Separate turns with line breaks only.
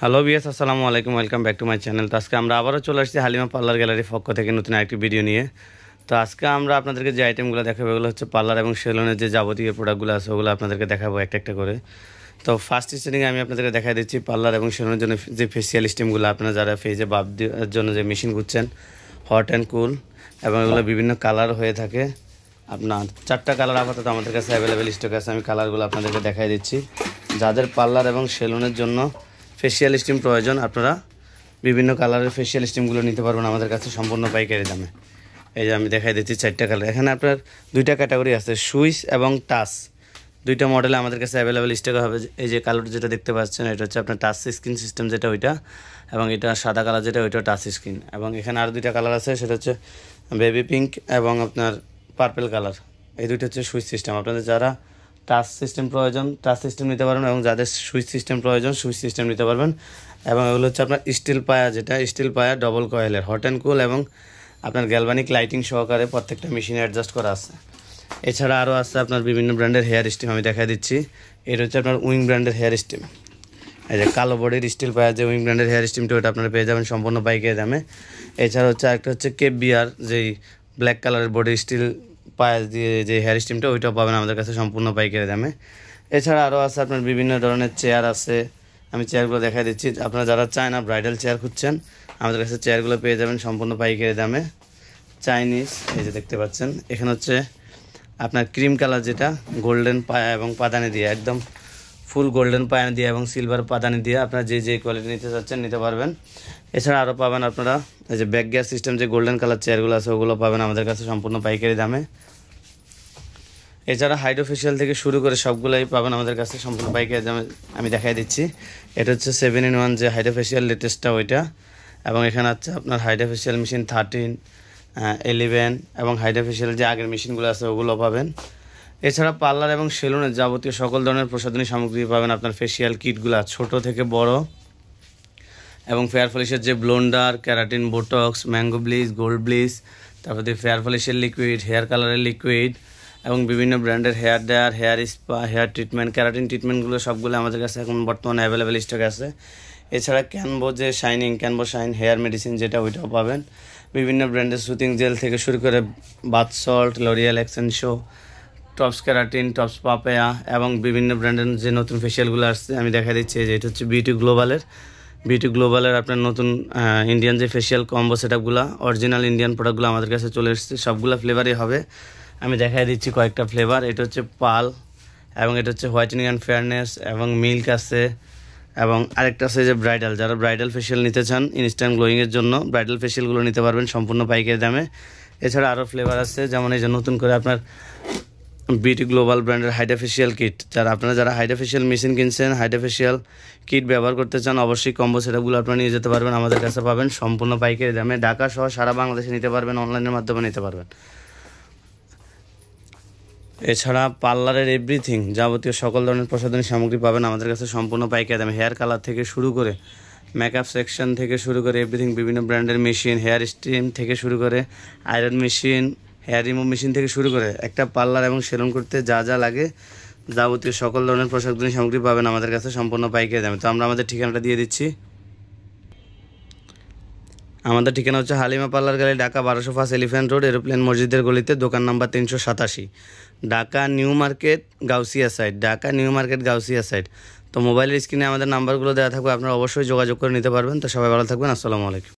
Hello বিয়াস, আসসালামু আলাইকুম। Welcome back to my channel. তো আজকে আমরা আবারও চলে আসছি হালিমা পার্লার গ্যালারির পক্ষ থেকে নতুন আরেকটি ভিডিও নিয়ে। তো আজকে আমরা আপনাদেরকে যে আইটেমগুলো দেখাবো এগুলো হচ্ছে পার্লার এবং সেলুনের যে যাবতীয় প্রোডাক্টগুলো আছে ওগুলো আপনাদেরকে দেখাবো একটা একটা করে। তো ফার্স্ট স্টার্টিংয়ে আমি আপনাদেরকে দেখা দিচ্ছি পার্লার এবং সেলুনের জন্য যে ফেসিয়াল স্টিমগুলো, আপনারা যারা ফেসে বাপ দেওয়ার জন্য যে মেশিন খুঁজছেন, হট অ্যান্ড কুল, এবং এগুলো বিভিন্ন কালার হয়ে থাকে। আপনার 4টা কালার আপাতত আমাদের কাছে অ্যাভেলেবেল স্টক আছে। আমি কালারগুলো আপনাদেরকে দেখাই দিচ্ছি। যাদের পার্লার এবং সেলুনের জন্য ফেসিয়াল স্টিম প্রয়োজন, আপনারা বিভিন্ন কালারের ফেসিয়াল স্টিমগুলো নিতে পারবেন আমাদের কাছে সম্পূর্ণ পাইকারি দামে। এই যে আমি দেখাই দিচ্ছি 4টা কালার। এখানে আপনার 2টা ক্যাটাগরি আছে, সুইচ এবং টাচ। 2টা মডেলে আমাদের কাছে অ্যাভেলেবেল স্টক হবে। এই যে কালার যেটা দেখতে পাচ্ছেন এটা হচ্ছে আপনার টাচ স্ক্রিন সিস্টেম যেটা ওইটা, এবং এটা সাদা কালার যেটা ওইটা টাচ স্ক্রিন। এবং এখানে আরও 2টা কালার আছে, সেটা হচ্ছে বেবি পিঙ্ক এবং আপনার পার্পেল কালার। এই 2টা হচ্ছে সুইচ সিস্টেম। আপনাদের যারা টাচ সিস্টেম প্রয়োজন টাচ সিস্টেম নিতে পারবেন, এবং যাদের সুইচ সিস্টেম প্রয়োজন সুইচ সিস্টেম নিতে পারবেন। এবং এগুলো হচ্ছে আপনার স্টিল পায়া, যেটা স্টিল পায়া ডবল কয়েলের, হট অ্যান্ড কুল এবং আপনার গ্যালভানিক লাইটিং সহকারে প্রত্যেকটা মেশিনে অ্যাডজাস্ট করা আছে। এছাড়া আরও আছে আপনার বিভিন্ন ব্র্যান্ডের হেয়ার স্টিম। আমি দেখা দিচ্ছি, এটা হচ্ছে আপনার উইং ব্র্যান্ডের হেয়ার স্টিম। এই যে কালো বডির স্টিল পায়া যে উইং ব্র্যান্ডের হেয়ার স্টিমটা, ওটা আপনারা পেয়ে যাবেন সম্পূর্ণ পাইকারি দামে। এছাড়া হচ্ছে আরেকটা হচ্ছে কেপ বিয়ার, যেই ব্ল্যাক কালারের বডি স্টিল পায়া দিয়ে যে হেয়ার স্টিমটা, ওইটাও পাবেন আমাদের কাছে সম্পূর্ণ পাইকারি দামে। এছাড়া আরও আছে আপনার বিভিন্ন ধরনের চেয়ার আছে। আমি চেয়ারগুলো দেখা দিচ্ছি। আপনারা যারা চায় না ব্রাইডাল চেয়ার খুঁজছেন, আমাদের কাছে চেয়ারগুলো পেয়ে যাবেন সম্পূর্ণ পাইকারি দামে। চাইনিজ, এই যে দেখতে পাচ্ছেন, এখানে হচ্ছে আপনার ক্রিম কালার যেটা গোল্ডেন পায়া এবং পাদানি দিয়ে, একদম ফুল গোল্ডেন পায়া দিয়ে এবং সিলভার পাদানি দিয়ে আপনারা যে কোয়ালিটি নিতে চাচ্ছেন নিতে পারবেন। এছাড়া আরও পাবেন আপনারা এই যে ব্যাক গ্যাস সিস্টেম যে গোল্ডেন কালার চেয়ারগুলো আছে ওগুলো পাবেন আমাদের কাছে সম্পূর্ণ পাইকারি দামে। এছাড়া হাইড্রোফেশিয়াল থেকে শুরু করে সবগুলোই পাবেন আমাদের কাছে সম্পূর্ণ পাইকারি দামে। আমি দেখাই দিচ্ছি, এটা হচ্ছে 7-in-1 যে হাইড্রোফেশিয়াল লেটেস্টটা ওইটা। এবং এখানে আছে আপনার হাইড্রোফেশিয়াল মেশিন 13, 11 এবং হাইড্রোফেশিয়াল যে আগের মেশিনগুলো আছে ওগুলো পাবেন। এছাড়া পার্লার এবং সেলুনের যাবতীয় সকল ধরনের প্রসাধনী সামগ্রী পাবেন। আপনার ফেসিয়াল কিটগুলো ছোট থেকে বড়, এবং ফেয়ার পলিশের যে blondor, keratin, botox, mango bleach, gold bleach, তারপরে ফেয়ার পলিশের লিকুইড, হেয়ার কালারের লিকুইড, এবং বিভিন্ন ব্র্যান্ডের hair dryer, hair spa, hair treatment, keratin ট্রিটমেন্টগুলো সবগুলো আমাদের কাছে এখন বর্তমানে অ্যাভেলেবেল স্টক আছে। এছাড়া ক্যানভো যে ক্যানভো শাইন হেয়ার মেডিসিন যেটা, ওইটাও পাবেন। বিভিন্ন ব্র্যান্ডের সুতিং জেল থেকে শুরু করে bath salt, L'Oreal Xtenso, tops keratin, tops papaya, এবং বিভিন্ন ব্র্যান্ডের যে নতুন ফেশিয়ালগুলো আসছে আমি দেখা দিচ্ছি। যে এটা হচ্ছে বিউটি গ্লোবালের আপনার নতুন ইন্ডিয়ান যে ফেশিয়াল কম্বো সেটআপগুলো, অরিজিনাল ইন্ডিয়ান প্রোডাক্টগুলো আমাদের কাছে চলে এসেছে। সবগুলো ফ্লেভারই হবে। আমি দেখাই দিচ্ছি কয়েকটা ফ্লেভার। এটা হচ্ছে পাল, এবং এটা হচ্ছে হোয়াইটেনিং অ্যান্ড ফেয়ারনেস, এবং মিল্ক আছে, এবং আরেকটা আছে যে ব্রাইডাল। যারা ব্রাইডাল ফেশিয়াল নিতে চান ইনস্ট্যান্ট গ্লোয়িংয়ের জন্য, ব্রাইডাল ফেশিয়ালগুলো নিতে পারবেন সম্পূর্ণ পাইকারি দামে। এছাড়া আরও ফ্লেভার আছে, যেমন এই যে নতুন করে আপনার বিউটি গ্লোবাল ব্র্যান্ডের হাইড্রোফেশিয়াল কিট। যারা হাইড্রোফেশিয়াল মেশিন কিনছেন, হাইড্রোফেশিয়াল কিট ব্যবহার করতে চান, অবশ্যই কম্বো সেটআপগুলো আপনারা নিয়ে যেতে পারবেন। আমাদের কাছে পাবেন সম্পূর্ণ পাইকারি দামে। ঢাকা সহ সারা বাংলাদেশে নিতে পারবেন, অনলাইনের মাধ্যমে নিতে পারবেন। এছাড়া পার্লারের এভরিথিং যাবতীয় সকল ধরনের প্রসাধনী সামগ্রী পাবেন আমাদের কাছে সম্পূর্ণ পাইকারি দামে। হেয়ার কালার থেকে শুরু করে মেকআপ সেকশন থেকে শুরু করে এভরিথিং, বিভিন্ন ব্র্যান্ডের মেশিন, হেয়ার স্টিম থেকে শুরু করে iron machine, hair remove machine থেকে শুরু করে একটা পার্লার এবং সেলুন করতে যা যা লাগে যাবতীয় সকল ধরনের প্রসাধনী সামগ্রী পাবেন আমাদের কাছে সম্পূর্ণ পাইকারি দামে। তো আমরা আমাদের ঠিকানাটা দিয়ে দিচ্ছি। আমাদের ঠিকানা হচ্ছে Halima parlour gallery, Dhaka 1200 first elephant road, aeroplane মসজিদের গলিতে, দোকান number 387, Dhaka new market Gausia side. তো মোবাইলের স্ক্রিনে আমাদের নাম্বারগুলো দেওয়া থাকবে, আপনারা অবশ্যই যোগাযোগ করে নিতে পারবেন। তো সবাই ভালো থাকবেন। আসসালামু আলাইকুম।